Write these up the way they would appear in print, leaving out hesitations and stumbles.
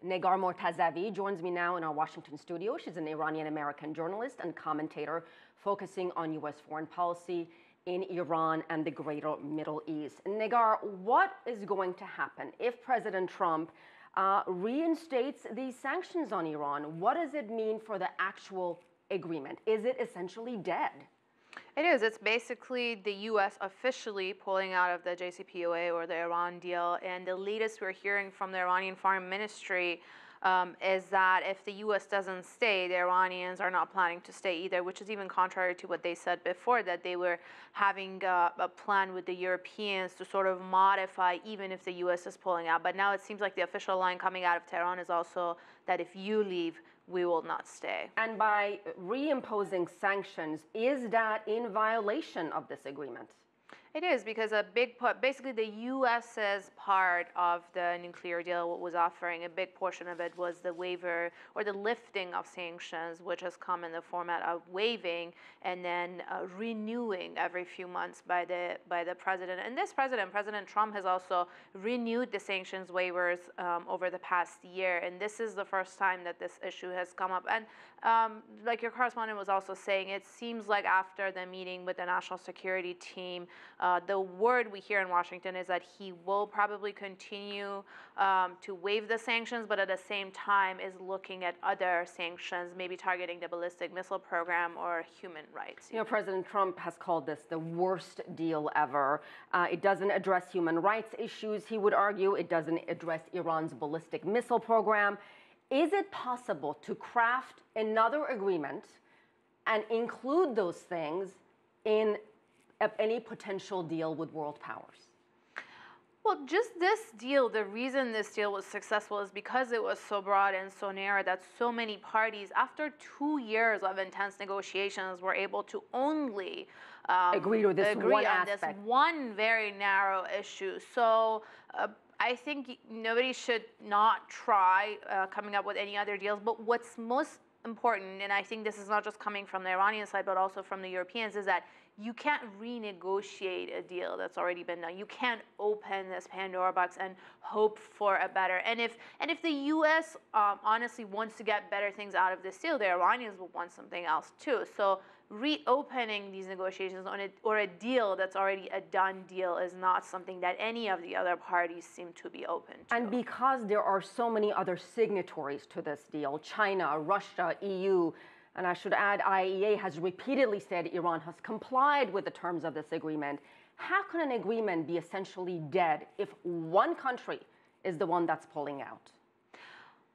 Negar Mortazavi joins me now in our Washington studio. She's an Iranian-American journalist and commentator focusing on U.S. foreign policy in Iran and the greater Middle East. Negar, what is going to happen if President Trump reinstates these sanctions on Iran? What does it mean for the actual agreement? Is it essentially dead? It is. It's basically the U.S. officially pulling out of the JCPOA or the Iran deal. And the latest we're hearing from the Iranian Foreign Ministry is that if the U.S. doesn't stay, the Iranians are not planning to stay either, which is even contrary to what they said before, that they were having a plan with the Europeans to sort of modify even if the U.S. is pulling out. But now it seems like the official line coming out of Tehran is also that if you leave, we will not stay. And by reimposing sanctions, is that in violation of this agreement? It is, because a big part, basically the U.S.'s part of the nuclear deal was offering, a big portion of it was the waiver or the lifting of sanctions, which has come in the format of waiving and then renewing every few months by the president. And this president, President Trump, has also renewed the sanctions waivers over the past year. And this is the first time that this issue has come up. And like your correspondent was also saying, it seems like after the meeting with the national security team, the word we hear in Washington is that he will probably continue to waive the sanctions, but at the same time is looking at other sanctions, maybe targeting the ballistic missile program or human rights. You know, President Trump has called this the worst deal ever. It doesn't address human rights issues, he would argue. It doesn't address Iran's ballistic missile program. Is it possible to craft another agreement and include those things in any potential deal with world powers? Well, just this deal, the reason this deal was successful is because it was so broad and so narrow that so many parties, after 2 years of intense negotiations, were able to only agree on this one very narrow issue. So I think nobody should not try coming up with any other deals. But what's most important, and I think this is not just coming from the Iranian side, but also from the Europeans, is that you can't renegotiate a deal that's already been done. You can't open this Pandora box and hope for a better. And if the U.S. Honestly wants to get better things out of this deal, the Iranians will want something else too. So reopening these negotiations on or a deal that's already a done deal is not something that any of the other parties seem to be open to. And because there are so many other signatories to this deal, China, Russia, EU, and I should add, IAEA has repeatedly said Iran has complied with the terms of this agreement. How can an agreement be essentially dead if one country is the one that's pulling out?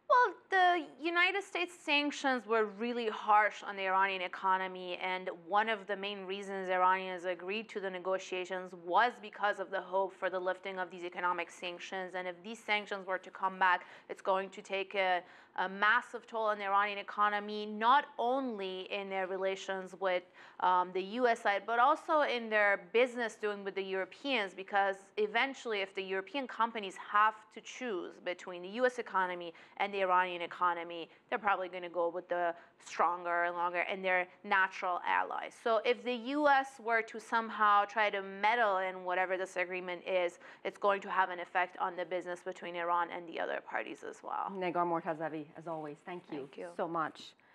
Well, the United States sanctions were really harsh on the Iranian economy, and one of the main reasons Iranians agreed to the negotiations was because of the hope for the lifting of these economic sanctions. And if these sanctions were to come back, it's going to take a massive toll on the Iranian economy, not only in their relations with the U.S. side, but also in their business doing with the Europeans, because eventually if the European companies have to choose between the U.S. economy and the Iranian economy, they're probably going to go with the stronger and longer and their natural allies. So if the U.S. were to somehow try to meddle in whatever this agreement is, it's going to have an effect on the business between Iran and the other parties as well. Negar Mortazavi, as always, thank you so much.